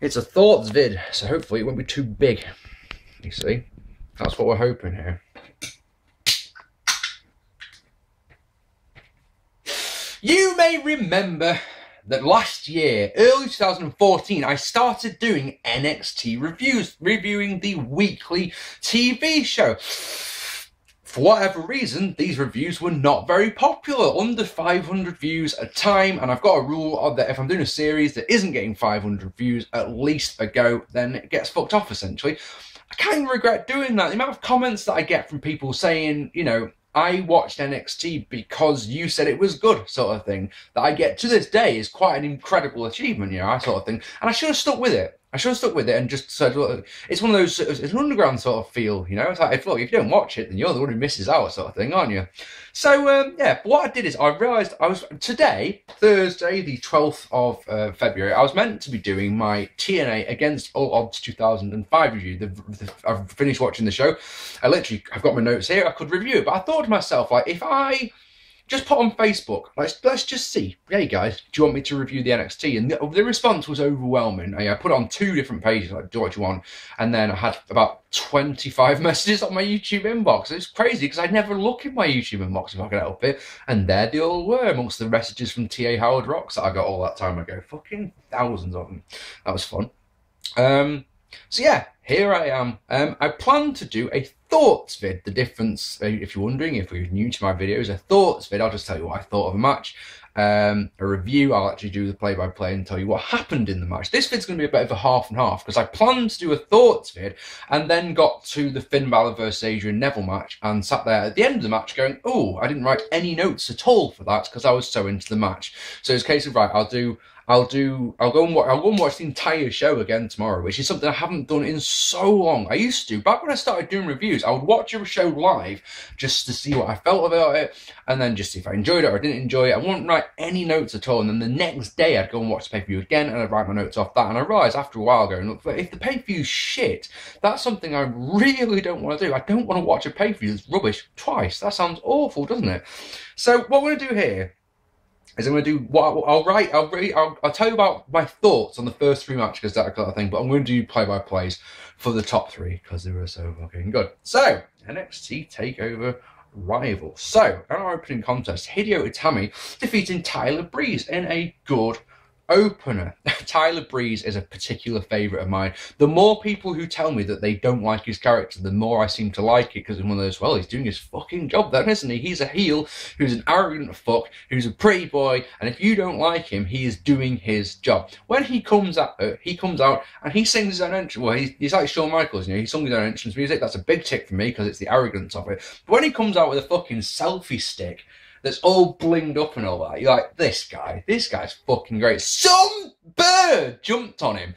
It's a thoughts vid, so hopefully it won't be too big. You see? That's what we're hoping here. You may remember that last year, early 2014, I started doing NXT reviews, reviewing the weekly TV show. For whatever reason, these reviews were not very popular, under 500 views a time, and I've got a rule that if I'm doing a series that isn't getting 500 views at least a go, then it gets fucked off, essentially. I kind of regret doing that. The amount of comments that I get from people saying, you know, I watched NXT because you said it was good, sort of thing, that I get to this day is quite an incredible achievement, you know, that sort of thing. And I should have stuck with it. I should have stuck with it and just said, look, it's one of those, it's an underground sort of feel, you know. It's like, look, if you don't watch it, then you're the one who misses out, sort of thing, aren't you? So, yeah, what I did is I realised today, Thursday, the 12th of February, I was meant to be doing my TNA Against All Odds 2005 review. I've finished watching the show. I've got my notes here, I could review it, but I thought to myself, like, if I just put on Facebook, let's just see, hey guys, do you want me to review the NXT? And the response was overwhelming. I put it on 2 different pages, like, do what you want, and then I had about 25 messages on my YouTube inbox. It's crazy, because I'd never look in my YouTube inbox if I could help it, and there they all were, amongst the messages from T.A. Howard Rocks that I got all that time ago. Fucking thousands of them. That was fun. So yeah, here I am. I plan to do a thoughts vid. The difference, if you're wondering, if you're new to my videos, a thoughts vid, I'll just tell you what I thought of a match. A review, I'll actually do the play-by-play and tell you what happened in the match. This vid's going to be a bit of a half and half, because I planned to do a thoughts vid and then got to the Finn Balor versus Adrian Neville match and sat there at the end of the match going, oh, I didn't write any notes at all for that because I was so into the match. So it's a case of, right, I'll go and watch the entire show again tomorrow, which is something I haven't done in so long. I used to, back when I started doing reviews, I would watch a show live just to see what I felt about it, and then just see if I enjoyed it or I didn't enjoy it. I wouldn't write any notes at all, and then the next day I'd go and watch the pay-per-view again, and I'd write my notes off that, and I realised after a while going, look, if the pay-per-view's shit, that's something I really don't want to do. I don't want to watch a pay-per-view that's rubbish twice. That sounds awful, doesn't it? So what we're going to do here is I'm going to do what I'll tell you about my thoughts on the first 3 matches, that kind of thing, but I'm going to do play-by-plays for the top 3 because they were so fucking good. So, NXT Takeover Rival. So, in our opening contest, Hideo Itami defeating Tyler Breeze in a good opener. Tyler Breeze is a particular favourite of mine. The more people who tell me that they don't like his character, the more I seem to like it, because it's one of those, well, he's doing his fucking job then, isn't he? He's a heel who's an arrogant fuck, who's a pretty boy, and if you don't like him, he is doing his job. When he comes out and he sings his own entrance, well, he's like Shawn Michaels, you know, he sung his own entrance music. That's a big tick for me, because it's the arrogance of it. But when he comes out with a fucking selfie stick that's all blinged up and all that, you're like, this guy's fucking great. Some bird jumped on him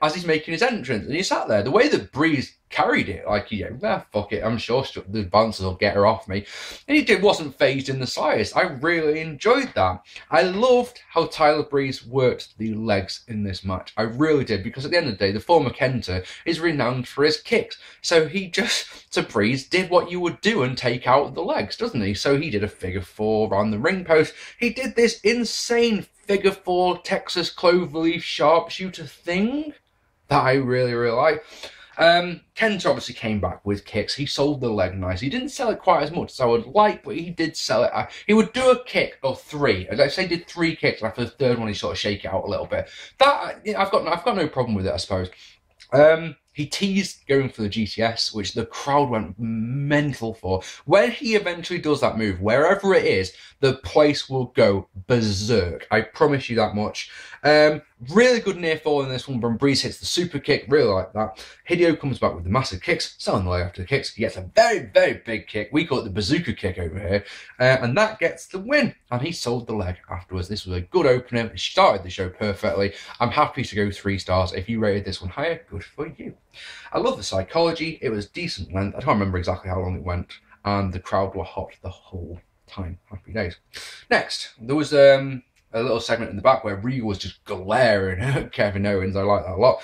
as he's making his entrance, and he sat there. The way that Breeze carried it, like, yeah, fuck it, I'm sure the bouncers will get her off me. And he wasn't phased in the slightest. I really enjoyed that. I loved how Tyler Breeze worked the legs in this match. I really did, because at the end of the day, the former Kenta is renowned for his kicks. So he just, to Breeze, did what you would do and take out the legs, doesn't he? So he did a figure 4 around the ring post. He did this insane figure 4 Texas cloverleaf sharpshooter thing that I really, really like. Kenta obviously came back with kicks. He sold the leg nice. He didn't sell it quite as much as I would like, but he did sell it. He would do a kick or 3. Let's say he did 3 kicks, and after the 3rd one, he sort of shake it out a little bit. That, I've got no problem with it, I suppose. He teased going for the GTS, which the crowd went mental for. When he eventually does that move, wherever it is, the place will go berserk. I promise you that much. Really good near fall in this one. When Breeze hits the super kick, really like that. Hideo comes back with the massive kicks, selling the leg after the kicks. He gets a very, very big kick. We call it the bazooka kick over here. And that gets the win. And he sold the leg afterwards. This was a good opener. It started the show perfectly. I'm happy to go 3 stars. If you rated this one higher, good for you. I love the psychology. It was decent length. I can't remember exactly how long it went. And the crowd were hot the whole time. Happy days. Next, there was a little segment in the back where Regal was just glaring at Kevin Owens. I like that a lot.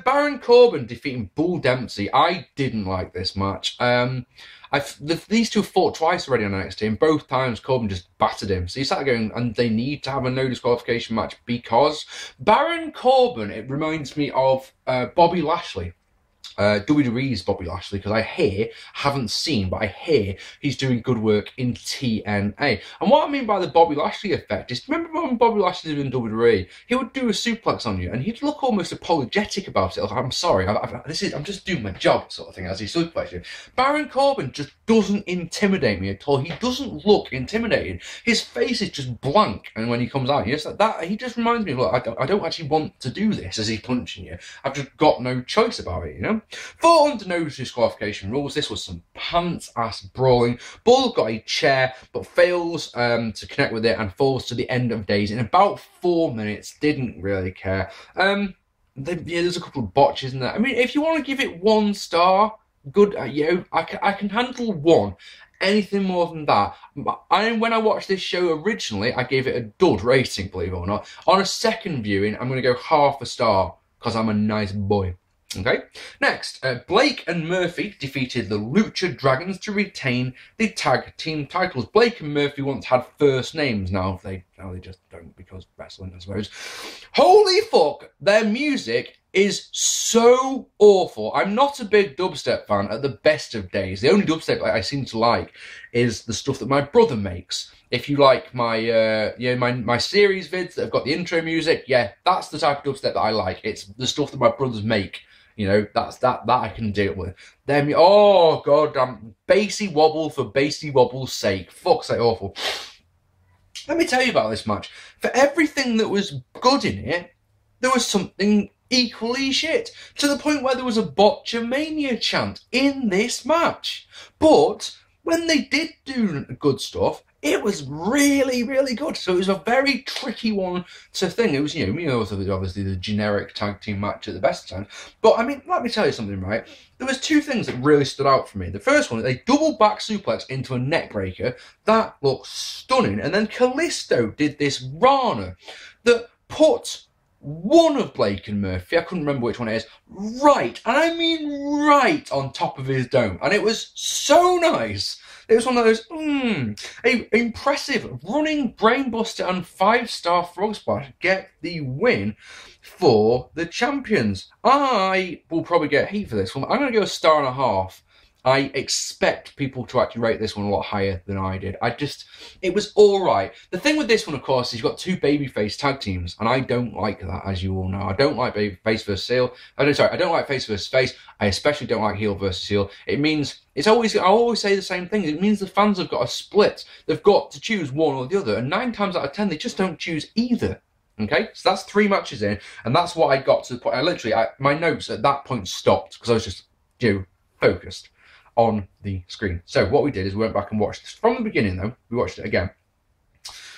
Baron Corbin defeating Bull Dempsey. I didn't like this match. These two fought twice already on NXT, and both times Corbin just battered him. So you started going, and they need to have a no disqualification match because Baron Corbin, it reminds me of Bobby Lashley. WWE's Bobby Lashley, because haven't seen, but I hear he's doing good work in TNA. And what I mean by the Bobby Lashley effect is, remember when Bobby Lashley was in WWE, he would do a suplex on you and he'd look almost apologetic about it. Like, I'm sorry, I'm just doing my job, sort of thing, as he suplexes you. Baron Corbin just doesn't intimidate me at all. He doesn't look intimidated. His face is just blank, and when he comes out, he just reminds me, look, I don't actually want to do this as he's punching you. I've just got no choice about it, you know? For under no disqualification rules, this was some pants-ass brawling. Bull got a chair, but fails to connect with it and falls to the end of days in about 4 minutes. Didn't really care. There's a couple of botches in there. I mean, if you want to give it 1 star, good, I can handle 1. Anything more than that. When I watched this show originally, I gave it a dud rating, believe it or not. On a second viewing, I'm going to go half a star, because I'm a nice boy. Okay, next, Blake and Murphy defeated the Lucha Dragons to retain the tag team titles. Blake and Murphy once had first names, now they just don't, because wrestling, I suppose. Holy fuck, their music is so awful. I'm not a big dubstep fan at the best of days. The only dubstep I seem to like is the stuff that my brother makes. If you like my my series vids that have got the intro music, yeah, that's the type of dubstep that I like. It's the stuff that my brothers make. You know, that I can deal with. Then, oh god damn, bassy wobble for bassy wobble's sake. Fuck's sake, awful. Let me tell you about this match. For everything that was good in it, there was something equally shit. To the point where there was a Botchamania chant in this match. But when they did do good stuff, it was really, really good. So it was a very tricky one to think. It was, obviously the generic tag team match at the best time. But, I mean, let me tell you something, right? There was 2 things that really stood out for me. The first one, they double back suplex into a neck breaker. That looked stunning. And then Kalisto did this Rana that put one of Blake and Murphy, I couldn't remember which one it is, right, and I mean right on top of his dome. And it was so nice. It was one of those, impressive running brainbuster and 5-star frog splash get the win for the champions. I will probably get heat for this one. I'm going to go 1.5 stars. I expect people to actually rate this one a lot higher than I did. It was alright. The thing with this one, of course, is you've got 2 babyface tag teams, and I don't like that, as you all know. I don't like face versus heel. I don't like face versus face. I especially don't like heel versus heel. It means, I always say the same thing. It means the fans have got a split. They've got to choose one or the other, and 9 times out of 10, they just don't choose either. Okay, so that's 3 matches in, and that's what I got to the point. My notes at that point stopped, because I was just, focused on the screen. So what we did is we went back and watched this from the beginning, though. We watched it again.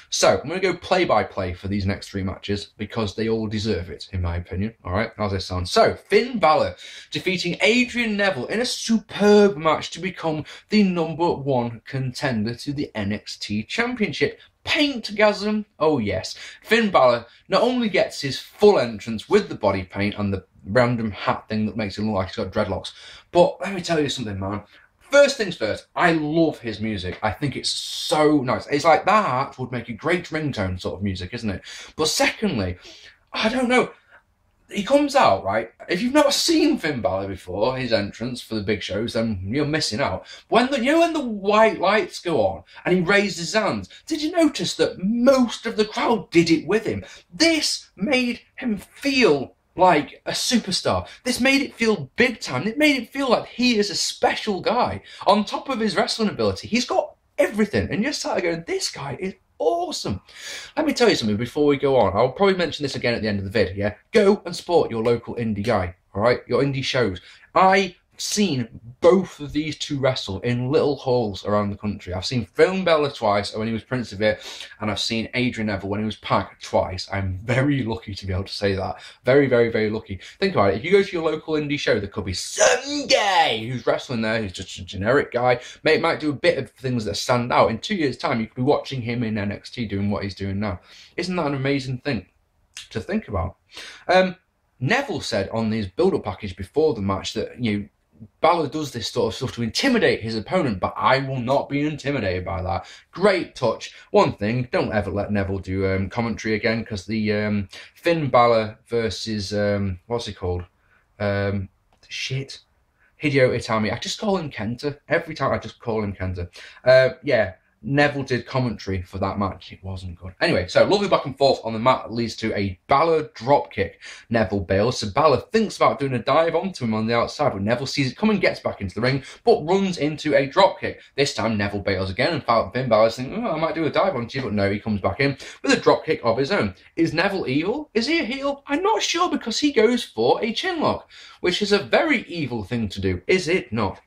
So I'm going to go play by play for these next 3 matches because they all deserve it, in my opinion. All right, how's this sound? So Finn Balor defeating Adrian Neville in a superb match to become the #1 contender to the NXT Championship. Paintgasm, oh yes. Finn Balor not only gets his full entrance with the body paint and the random hat thing that makes it look like he's got dreadlocks, but let me tell you something, man. First things first, I love his music. I think it's so nice. It's like that would make a great ringtone sort of music, isn't it? But secondly, I don't know. He comes out, right? If you've not seen Finn Balor before, his entrance for the big shows, then you're missing out. When the white lights go on and he raises his hands, did you notice that most of the crowd did it with him? This made him feel like a superstar. This made it feel big time. It made it feel like he is a special guy. On top of his wrestling ability, he's got everything. And you're starting going, this guy is awesome. Let me tell you something before we go on. I'll probably mention this again at the end of the vid, yeah? Go and support your local indie guy, all right? Your indie shows. I seen both of these two wrestle in little halls around the country. I've seen Finn Balor twice when he was Prince of It, and I've seen Adrian Neville when he was Pac twice. I'm very lucky to be able to say that. Very, very, very lucky. Think about it. If you go to your local indie show, there could be some guy who's wrestling there who's just a generic guy. Might do a bit of things that stand out. In 2 years' time, you could be watching him in NXT doing what he's doing now. Isn't that an amazing thing to think about? Neville said on his build-up package before the match that, Balor does this sort of stuff to intimidate his opponent, but I will not be intimidated by that. Great touch. One thing, don't ever let Neville do commentary again, because the Finn Balor versus, what's he called? Hideo Itami. I just call him Kenta. Every time I just call him Kenta. Yeah. Neville did commentary for that match. It wasn't good. Anyway, so lovely back and forth on the mat leads to a Balor dropkick. Neville bails, so Balor thinks about doing a dive onto him on the outside, but Neville sees it coming, gets back into the ring, but runs into a dropkick. This time, Neville bails again, and Finn Balor's thinking, I might do a dive onto you, but no, he comes back in with a dropkick of his own. Is Neville evil? Is he a heel? I'm not sure, because he goes for a chinlock, which is a very evil thing to do, is it not?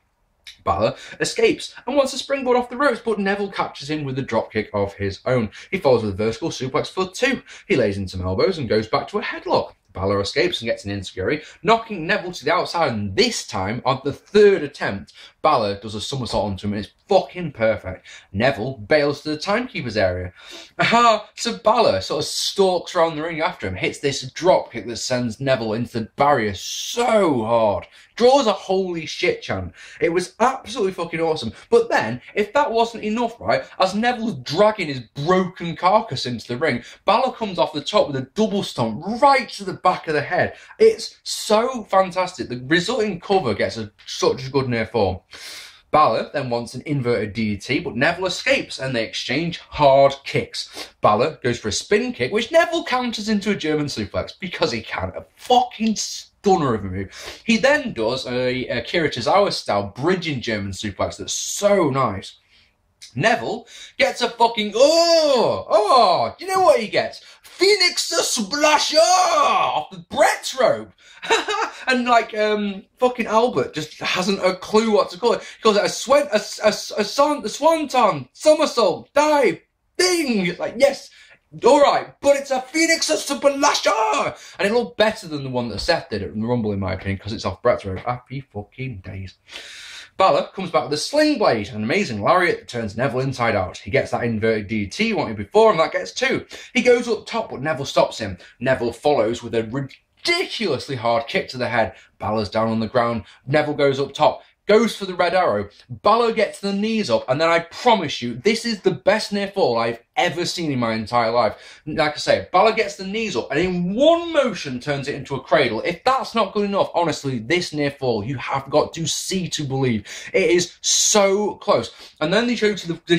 Balor escapes and wants to springboard off the ropes, but Neville catches him with a dropkick of his own. He follows with a vertical suplex for 2. He lays in some elbows and goes back to a headlock. Balor escapes and gets an enziguri, knocking Neville to the outside, and this time, on the 3rd attempt, Balor does a somersault onto him, and it's fucking perfect. Neville bails to the timekeeper's area. So Balor sort of stalks around the ring after him, hits this dropkick that sends Neville into the barrier so hard. Draws a holy shit chant. It was absolutely fucking awesome. But then, if that wasn't enough, right, as Neville's dragging his broken carcass into the ring, Balor comes off the top with a double stomp right to the back of the head. It's so fantastic. The resulting cover gets such a good near fall. Balor then wants an inverted DDT, but Neville escapes and they exchange hard kicks. Balor goes for a spin kick, which Neville counters into a German suplex because he can. A fucking stunner of a move. He then does a Akira Tozawa style bridging German suplex that's so nice. Neville gets a fucking, do you know what he gets? Phoenix the Splasher off the Brett's rope. And fucking Albert just hasn't a clue what to call it. He calls it a swanton, somersault, dive, ding. It's like, yes, all right, but it's a Phoenix the Splasher. And it looked better than the one that Seth did at the Rumble, in my opinion, because it's off Brett's rope. Happy fucking days. Balor comes back with a sling blade, an amazing lariat that turns Neville inside out. He gets that inverted DDT he wanted before, and that gets 2. He goes up top, but Neville stops him. Neville follows with a ridiculously hard kick to the head. Balor's down on the ground. Neville goes up top, goes for the red arrow. Balor gets the knees up, and then I promise you, this is the best near fall I've ever seen in my entire life. Like I say, Balor gets the knees up and in one motion turns it into a cradle. If that's not good enough, honestly, this near fall, you have got to see to believe. It is so close. And then they show they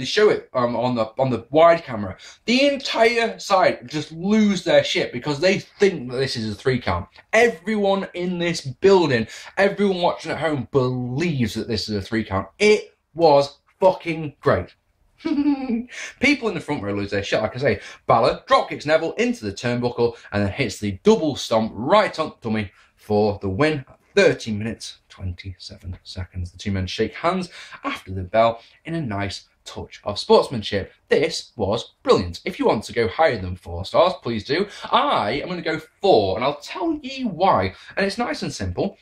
show it on the wide camera. The entire side just lose their shit because they think that this is a 3 count. Everyone in this building, everyone watching at home believes that this is a 3 count. It was fucking great. People in the front row lose their shit, like I say. Balor dropkicks Neville into the turnbuckle and then hits the double stomp right on the dummy for the win. 30 minutes, 27 seconds. The two men shake hands after the bell in a nice touch of sportsmanship. This was brilliant. If you want to go higher than 4 stars, please do. I am going to go 4, and I'll tell you why. And it's nice and simple.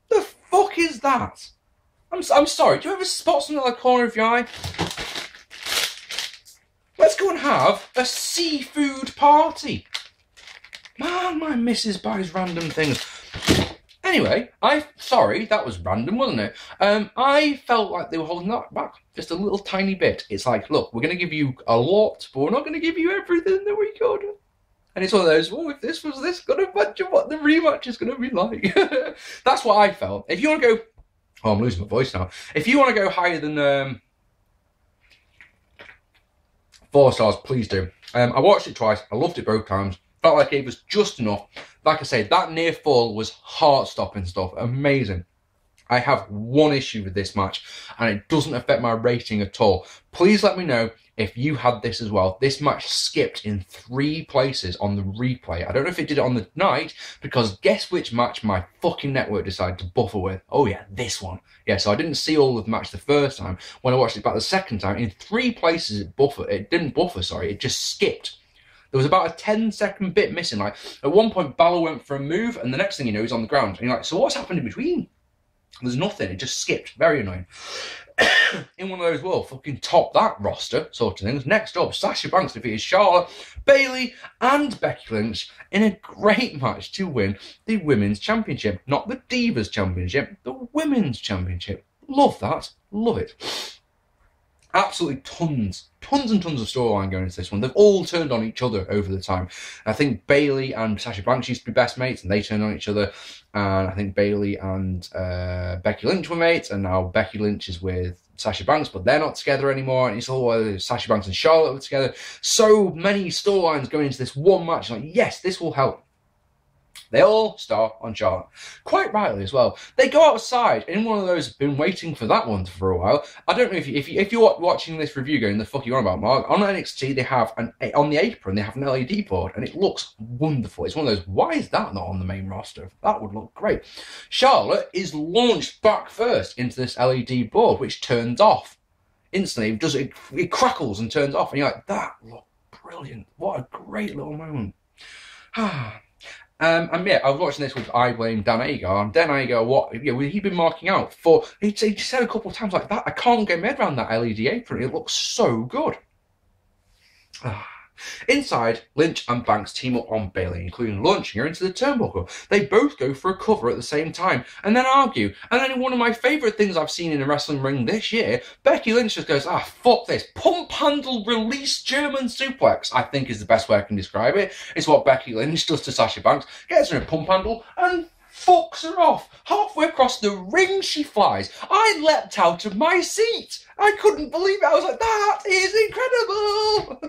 The fuck is that? I'm sorry, do you ever spot something like the corner of your eye? Let's go and have a seafood party. Man, my missus buys random things. Anyway, sorry, that was random, wasn't it? I felt like they were holding that back just a little tiny bit. It's like, look, we're going to give you a lot, but we're not going to give you everything that we could. And it's one of those, if this was this, got to imagine what the rematch is going to be like. That's what I felt. If you want to go... Oh, I'm losing my voice now. If you want to go higher than 4 stars, please do. I watched it twice. I loved it both times. Felt like it was just enough. Like I say, that near fall was heart-stopping stuff. Amazing. I have one issue with this match, and it doesn't affect my rating at all. Please let me know if you had this as well. This match skipped in 3 places on the replay. I don't know if it did it on the night, because guess which match my fucking network decided to buffer with? Oh yeah, this one. Yeah, so I didn't see all of the match the first time. When I watched it back the second time, in 3 places it didn't buffer, sorry, it just skipped. There was about a 10-second bit missing. Like, at one point, Balor went for a move, and the next thing you know, he's on the ground. And you're like, so what's happened in between? There's nothing. It just skipped. Very annoying. In one of those, well, fucking top that roster sort of things. Next up, Sasha Banks defeated Charlotte, Bayley, and Becky Lynch in a great match to win the Women's Championship. Not the Divas Championship, the Women's Championship. Love that. Love it. Absolutely tons and tons of storyline going into this one. They've all turned on each other over the time. I think Bayley and Sasha Banks used to be best mates, and they turned on each other. And I think Bayley and Becky Lynch were mates, and now Becky Lynch is with Sasha Banks, but they're not together anymore. And it's all Sasha Banks and Charlotte were together. So many storylines going into this one match. Like, yes, this will help. They all star on Charlotte. Quite rightly as well. They go outside in one of those, been waiting for that one for a while. I don't know if you're watching this review going, the fuck are you on about, Mark? On NXT, they have, on the apron, they have an LED board, and it looks wonderful. It's one of those, why is that not on the main roster? That would look great. Charlotte is launched back first into this LED board, which turns off instantly. It crackles and turns off, and you're like, that looked brilliant. What a great little moment. And yeah, I was watching this with I Blame Dan Agar, and Dan Agar, he'd been marking out for, he said a couple of times like that, I can't get my head around that LED apron, it looks so good. Inside, Lynch and Banks team up on Bayley, including launching her into the turnbuckle. They both go for a cover at the same time, and then argue. And then in one of my favourite things I've seen in a wrestling ring this year, Becky Lynch just goes, fuck this. Pump handle release German suplex, I think is the best way I can describe it. It's what Becky Lynch does to Sasha Banks. Gets her in a pump handle and fucks her off. Halfway across the ring she flies. I leapt out of my seat. I couldn't believe it. I was like, that is incredible.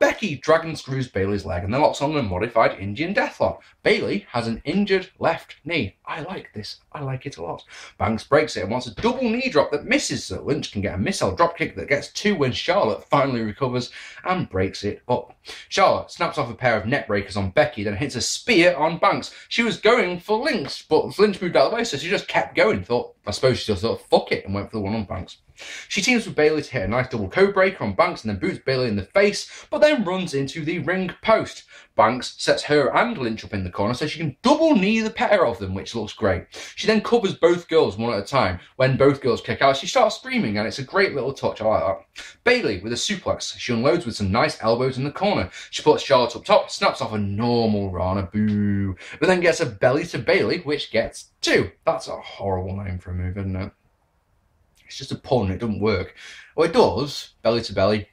Becky dragon screws Bayley's leg and then locks on a modified Indian deathlock. Bayley has an injured left knee. I like this. I like it a lot. Banks breaks it and wants a double knee drop that misses, so Lynch can get a missile dropkick that gets 2 when Charlotte finally recovers and breaks it up. Charlotte snaps off a pair of net breakers on Becky, then hits a spear on Banks. She was going for Lynch, but Lynch moved out of the way, so she just kept going. I suppose she just thought, fuck it, and went for the one on Banks. She teams with Bayley to hit a nice double code breaker on Banks and then boots Bayley in the face, but then runs into the ring post. Banks sets her and Lynch up in the corner so she can double knee the pair of them, which looks great. She then covers both girls one at a time. When both girls kick out, she starts screaming, and it's a great little touch. I like that. Bayley with a suplex. She unloads with some nice elbows in the corner. She puts Charlotte up top, snaps off a normal Rana, boo, but then gets a belly to Bayley, which gets 2. That's a horrible name for a move, isn't it? It's just a pun, it doesn't work. Well, it does. Belly to Bayley,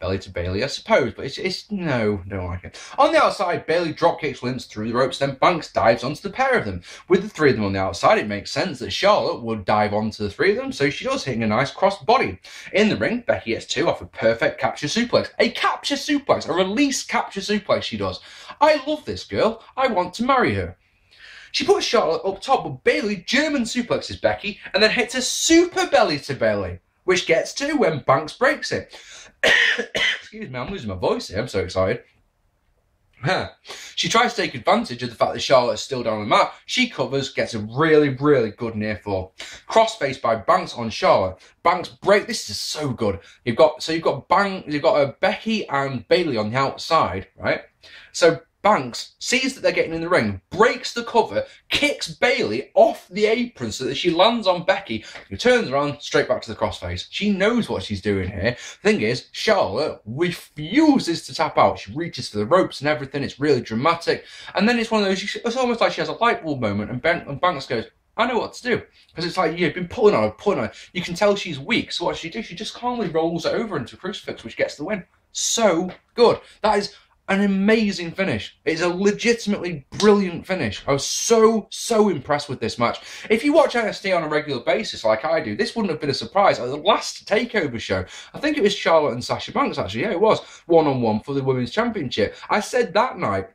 I suppose, but it's no, don't like it. On the outside, Bayley dropkicks Lynch through the ropes, then Banks dives onto the pair of them. With the 3 of them on the outside, it makes sense that Charlotte would dive onto the 3 of them, so she does, hitting a nice cross body. In the ring, Becky gets 2 off a perfect capture suplex. A capture suplex, a release capture suplex she does. I love this girl. I want to marry her. She puts Charlotte up top, but Bayley German suplexes Becky and then hits a super belly to Bayley, which gets 2 when Banks breaks it. Excuse me, I'm losing my voice here. I'm so excited. She tries to take advantage of the fact that Charlotte is still down on the mat. She covers, gets a really, really good near fall. Crossface by Banks on Charlotte. Banks break. This is so good. You've got Becky and Bayley on the outside, right? So Banks sees that they're getting in the ring, breaks the cover, kicks Bayley off the apron so that she lands on Becky, who turns around straight back to the crossface. She knows what she's doing here. The thing is, Charlotte refuses to tap out. She reaches for the ropes and everything. It's really dramatic. And then it's one of those, it's almost like she has a light bulb moment, and Banks goes, I know what to do. Because it's like, you've been pulling on her. You can tell she's weak. So what she does, she just calmly rolls it over into a crucifix, which gets the win. So good. That is an amazing finish. It's a legitimately brilliant finish. I was so impressed with this match. If you watch NXT on a regular basis like I do, this wouldn't have been a surprise. At the last Takeover show, I think it was Charlotte and Sasha Banks actually. Yeah, it was 1-on-1 for the Women's Championship. I said that night,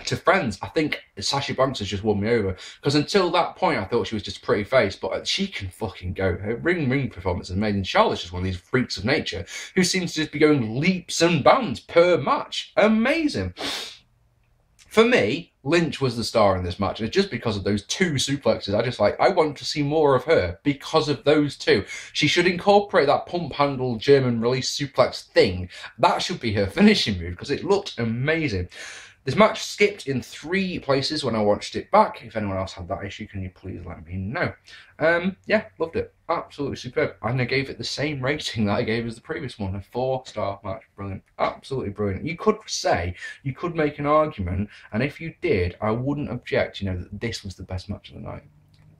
to friends, I think Sasha Banks has just won me over. Because until that point, I thought she was just a pretty face, but she can fucking go. Her ring performance is amazing. Charlotte's just one of these freaks of nature who seems to just be going leaps and bounds per match. Amazing. For me, Lynch was the star in this match. And it's just because of those 2 suplexes. I want to see more of her because of those 2. She should incorporate that pump handle German release suplex thing. That should be her finishing move because it looked amazing. This match skipped in 3 places when I watched it back. If anyone else had that issue, can you please let me know? Yeah, loved it. Absolutely superb. And I gave it the same rating that I gave as the previous one. A 4-star match. Brilliant. Absolutely brilliant. You could make an argument, and if you did, I wouldn't object, that this was the best match of the night.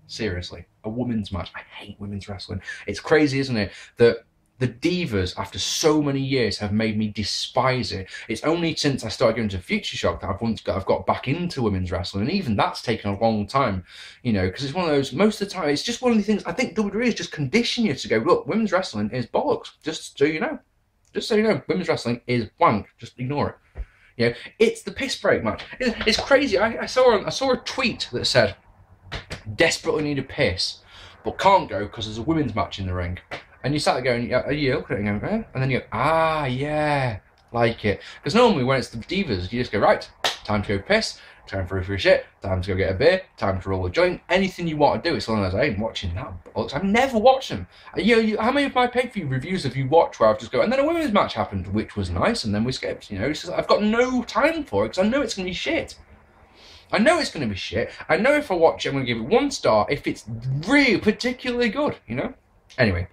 Seriously. A women's match. I hate women's wrestling. It's crazy, isn't it, that the divas, after so many years, have made me despise it. It's only since I started going to Future Shock that I've got back into women's wrestling, and even that's taken a long time, because it's one of those, most of the time, it's just one of the things, I think WWE is just condition you to go, look, women's wrestling is bollocks, just so you know. Just so you know, women's wrestling is wank, just ignore it. It's the piss break match. It's crazy. I saw a tweet that said, desperately need a piss, but can't go because there's a women's match in the ring. And you start going, are you looking at it and going, and then you go, yeah, like it. Because normally when it's the divas, you just go, right, time to go piss, time for a free shit, time to go get a beer, time to roll a joint, anything you want to do. It's long as I ain't watching that bollocks. I've never watched them. How many of my pay-per-view reviews have you watched where I've just go, and then a women's match happened, which was nice, and then we skipped, it's just, I've got no time for it because I know it's going to be shit. I know it's going to be shit. I know if I watch it, I'm going to give it 1 star if it's really particularly good, Anyway.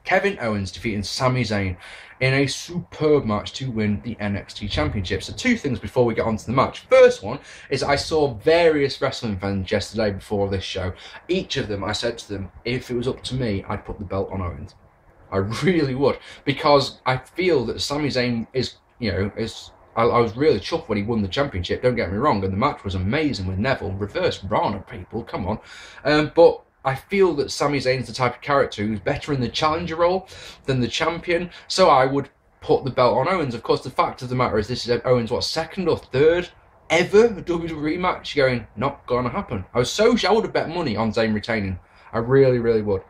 Kevin Owens defeating Sami Zayn in a superb match to win the NXT Championship. So 2 things before we get on to the match. First one is I saw various wrestling fans yesterday before this show. Each of them, I said to them, if it was up to me, I'd put the belt on Owens. I really would. Because I feel that Sami Zayn is, I was really chuffed when he won the championship, don't get me wrong, and the match was amazing with Neville. Reverse Rana, people, come on. But I feel that Sami Zayn's the type of character who's better in the challenger role than the champion, so I would put the belt on Owens. Of course, the fact of the matter is this is Owens' 2nd or 3rd ever WWE match going, not gonna happen. I would have bet money on Zayn retaining. I really, really would.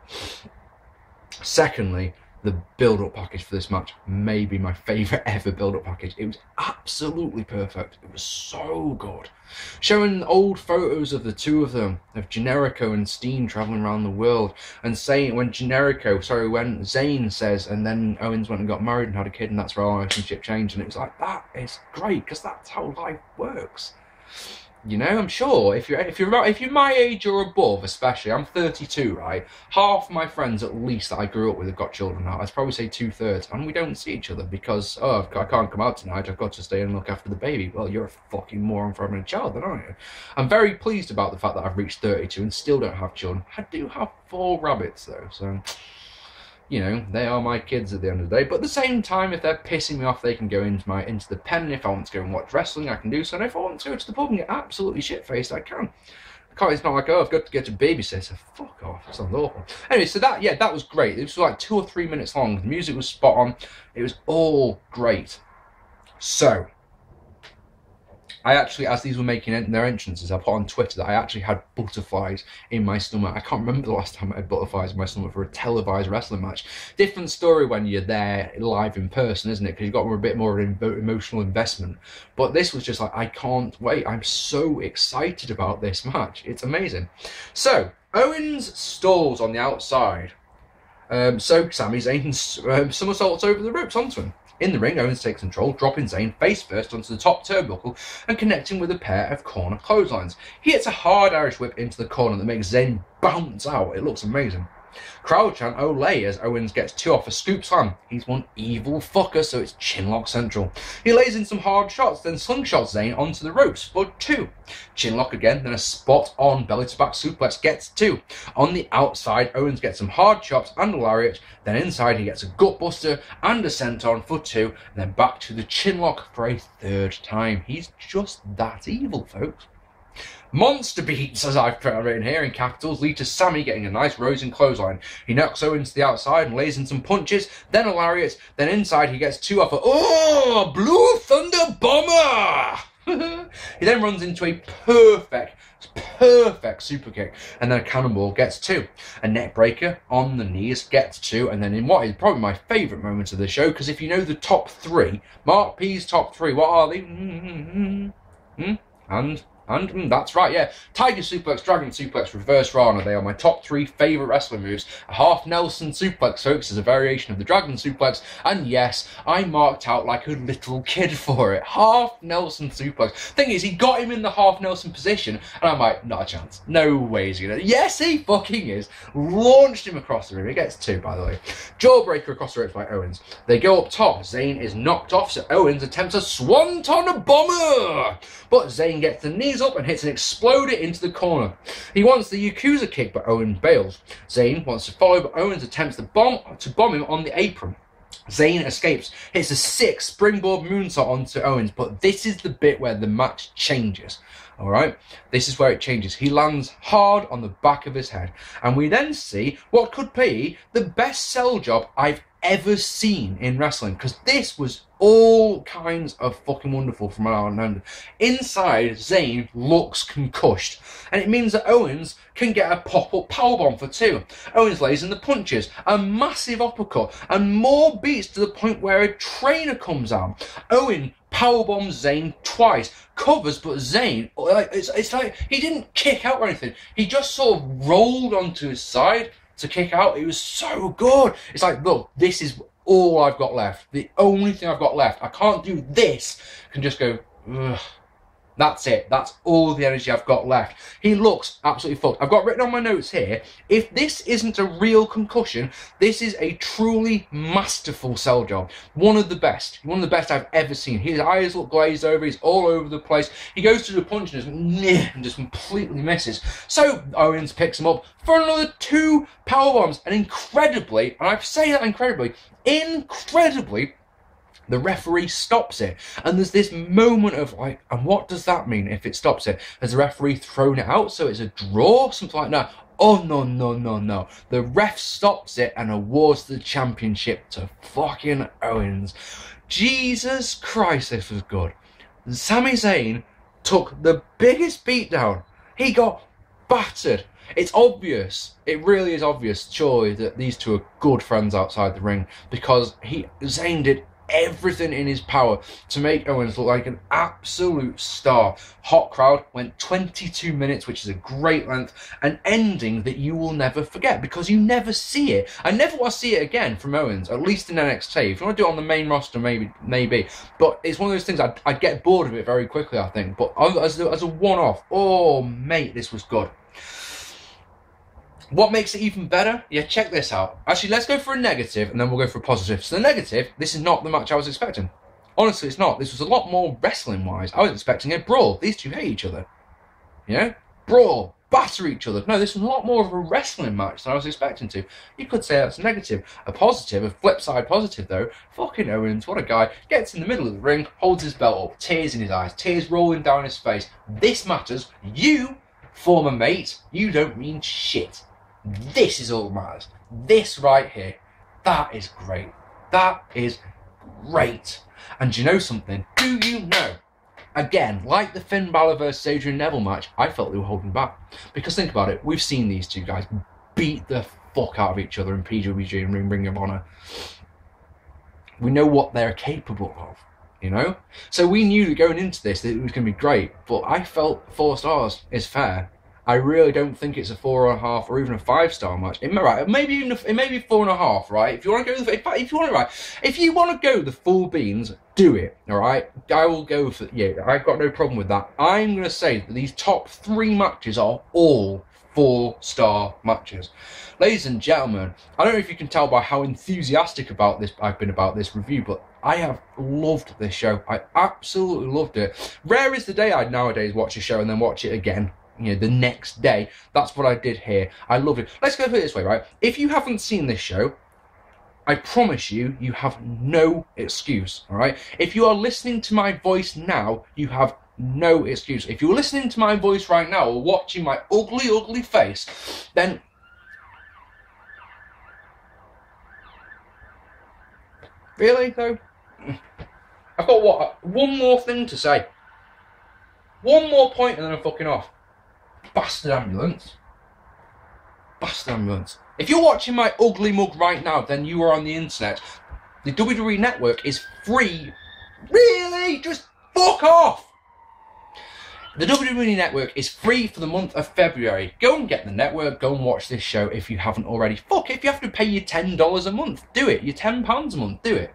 Secondly, the build-up package for this match may be my favourite ever build-up package. It was absolutely perfect. It was so good. Showing old photos of the 2 of them, of Generico and Steen travelling around the world, and saying when Zayn says, and then Owens went and got married and had a kid, and that's where our relationship changed, and it was like, that is great, because that's how life works. I'm sure if you're my age or above, especially, I'm 32, right? Half my friends, at least, that I grew up with have got children now. I'd probably say 2/3, and we don't see each other because, I can't come out tonight, I've got to stay and look after the baby. Well, you're a fucking moron for having a child, then, aren't you? I'm very pleased about the fact that I've reached 32 and still don't have children. I do have 4 rabbits, though, so they are my kids at the end of the day. But at the same time, if they're pissing me off, they can go into the pen. If I want to go and watch wrestling, I can do so. And if I want to go to the pub and get absolutely shit-faced, I can. It's not like, I've got to get a babysitter. Fuck off. That sounds awful. Anyway, so that was great. It was like 2 or 3 minutes long. The music was spot on. It was all great. So, I actually, as these were making their entrances, I put on Twitter that I actually had butterflies in my stomach. I can't remember the last time I had butterflies in my stomach for a televised wrestling match. Different story when you're there live in person, isn't it? Because you've got a bit more of an emotional investment. But this was just like, I can't wait. I'm so excited about this match. It's amazing. So, Owens stalls on the outside. So Sami Zayn somersaults over the ropes onto him. In the ring, Owens takes control, dropping Zayn face first onto the top turnbuckle and connecting with a pair of corner clotheslines. He hits a hard Irish whip into the corner that makes Zayn bounce out. It looks amazing. Crowd chant Olay as Owens gets 2 off a scoop slam. He's one evil fucker, so it's chinlock central. He lays in some hard shots, then slingshots Zayn onto the ropes for 2. Chinlock again, then a spot on belly to back suplex gets 2. On the outside, Owens gets some hard chops and a lariat, then inside he gets a gutbuster and a senton for 2, and then back to the chinlock for a 3rd time. He's just that evil, folks. Monster beats, as I've written here in capitals, lead to Sami getting a nice rising clothesline. He knocks Owens to the outside and lays in some punches, then a lariat, then inside he gets 2 off a Blue Thunder Bomber! He then runs into a perfect super kick, and then a cannonball gets 2. A neck breaker on the knees gets 2, and then in what is probably my favourite moment of the show, because if you know the top 3, Marc P's top 3, what are they? And that's right, yeah. Tiger suplex, dragon suplex, reverse rana. They are my top 3 favourite wrestling moves. A half Nelson suplex, folks, is a variation of the dragon suplex. And yes, I marked out like a little kid for it. Half Nelson suplex. Thing is, he got him in the half Nelson position, and I'm like, not a chance. No way he's gonna. Yes, he fucking is. Launched him across the room. He gets 2, by the way. Jawbreaker across the ropes by Owens. They go up top. Zayn is knocked off, so Owens attempts a swanton bomber. But Zayn gets the knees up and hits an exploder into the corner. He wants the Yakuza kick, but Owens bails. Zayn wants to follow, but Owens attempts to bomb him on the apron. Zayn escapes, hits a sick springboard moonsault onto Owens, but this is the bit where the match changes. Alright, this is where it changes. He lands hard on the back of his head, and we then see what could be the best sell job I've ever seen in wrestling, because this was all kinds of fucking wonderful from now on. Inside, Zayn looks concussed, and it means that Owens can get a pop-up powerbomb for 2. Owens lays in the punches, a massive uppercut, and more beats to the point where a trainer comes out. Owen powerbombs Zayn twice, covers, but Zayn, it's like he didn't kick out or anything. He just sort of rolled onto his side to kick out. It was so good. It's like, look, this is all I've got left. The only thing I've got left. I can't do this. I can just go, ugh. That's it. That's all the energy I've got left. He looks absolutely fucked. I've got written on my notes here, if this isn't a real concussion, this is a truly masterful sell job. One of the best I've ever seen. His eyes look glazed over. He's all over the place. He goes to the punch and just completely misses. So Owens picks him up for another 2 powerbombs. And incredibly, and I say that incredibly, the referee stops it, and there's this moment of like, and what does that mean if it stops it? Has the referee thrown it out so it's a draw, something like that? Oh no. The ref stops it and awards the championship to fucking Owens. Jesus Christ, this was good. Sami Zayn took the biggest beatdown. He got battered. It's obvious, it really is obvious, surely, that these two are good friends outside the ring, because Zayn did everything in his power to make Owens look like an absolute star. Hot crowd, went 22 minutes, which is a great length, an ending that you will never forget, because you never see it. I never want to see it again from Owens, at least in NXT. If you want to do it on the main roster, maybe. But it's one of those things, I'd get bored of it very quickly, I think. But as a one-off, oh mate, this was good. What makes it even better? Yeah, check this out. Actually, let's go for a negative, and then we'll go for a positive. So the negative, this is not the match I was expecting. Honestly, it's not. This was a lot more wrestling-wise. I was expecting a brawl. These two hate each other. You know? Brawl. Batter each other. No, this was a lot more of a wrestling match than I was expecting to. You could say that's a negative. A positive, a flip side positive, though. Fucking Owens, what a guy. Gets in the middle of the ring, holds his belt up, tears in his eyes, tears rolling down his face. This matters. You, former mate, you don't mean shit. This is all that matters. This right here. That is great. That is great. And do you know something? Do you know? Again, like the Finn Balor versus Adrian Neville match, I felt they were holding back. Because think about it, we've seen these two guys beat the fuck out of each other in PWG and Ring of Honor. We know what they're capable of, you know? So we knew that going into this that it was going to be great, but I felt 4 stars is fair. I really don't think it's a 4.5 or even a 5-star match. It may be 4.5, right? If you want to go, if you want to go the full beans, do it. All right, I will go for I've got no problem with that. I'm going to say that these top 3 matches are all 4-star matches. Ladies and gentlemen, I don't know if you can tell by how enthusiastic I've been about this review, but I have loved this show. I absolutely loved it. Rare is the day I'd nowadays watch a show and then watch it again, you know, the next day. That's what I did here. I love it. Let's go put it this way, right? If you haven't seen this show, I promise you, you have no excuse, all right? If you are listening to my voice now, you have no excuse. If you're listening to my voice right now or watching my ugly, ugly face, then really, though? I've got one more thing to say. One more point and then I'm fucking off. Bastard ambulance. Bastard ambulance. If you're watching my ugly mug right now, then you are on the internet. The WWE Network is free. Really? Just fuck off. The WWE Network is free for the month of February. Go and get the network. Go and watch this show if you haven't already. Fuck, if you have to pay your $10 a month, do it. Your £10 a month, do it.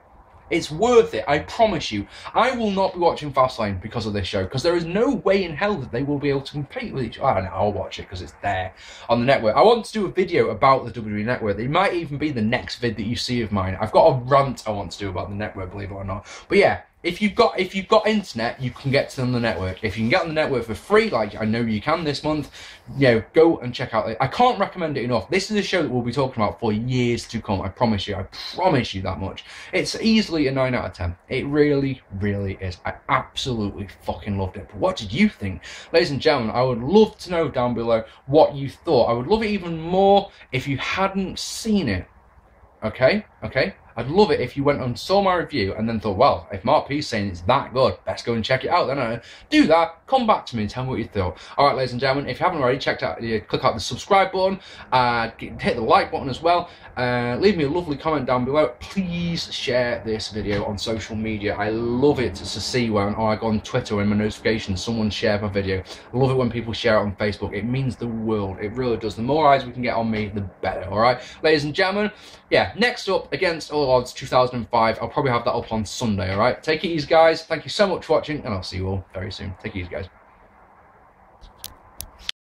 It's worth it, I promise you. I will not be watching Fastlane because of this show, because there is no way in hell that they will be able to compete with each other. I don't know, I'll watch it because it's there on the network. I want to do a video about the WWE Network. It might even be the next vid that you see of mine. I've got a rant I want to do about the network, believe it or not. But yeah, if you've got internet, you can get to them on the network. If you can get on the network for free, like I know you can this month, you know, go and check out. I can't recommend it enough. This is a show that we'll be talking about for years to come. I promise you. I promise you that much. It's easily a 9 out of 10. It really, really is. I absolutely fucking loved it. But what did you think? Ladies and gentlemen, I would love to know down below what you thought. I would love it even more if you hadn't seen it. Okay? Okay? I'd love it if you went and saw my review and then thought, well, if Marc P's saying it's that good, best go and check it out. Then do that, come back to me and tell me what you thought. All right, ladies and gentlemen, if you haven't already checked out, click out the subscribe button, hit the like button as well. Leave me a lovely comment down below. Please share this video on social media. I love it to see when I go on Twitter and my notifications, someone shared my video. I love it when people share it on Facebook. It means the world. It really does. The more eyes we can get on me, the better. All right, ladies and gentlemen. Yeah, next up, against all odds, 2005. I'll probably have that up on Sunday. All right, take it easy, guys. Thank you so much for watching, and I'll see you all very soon. Take it easy, guys.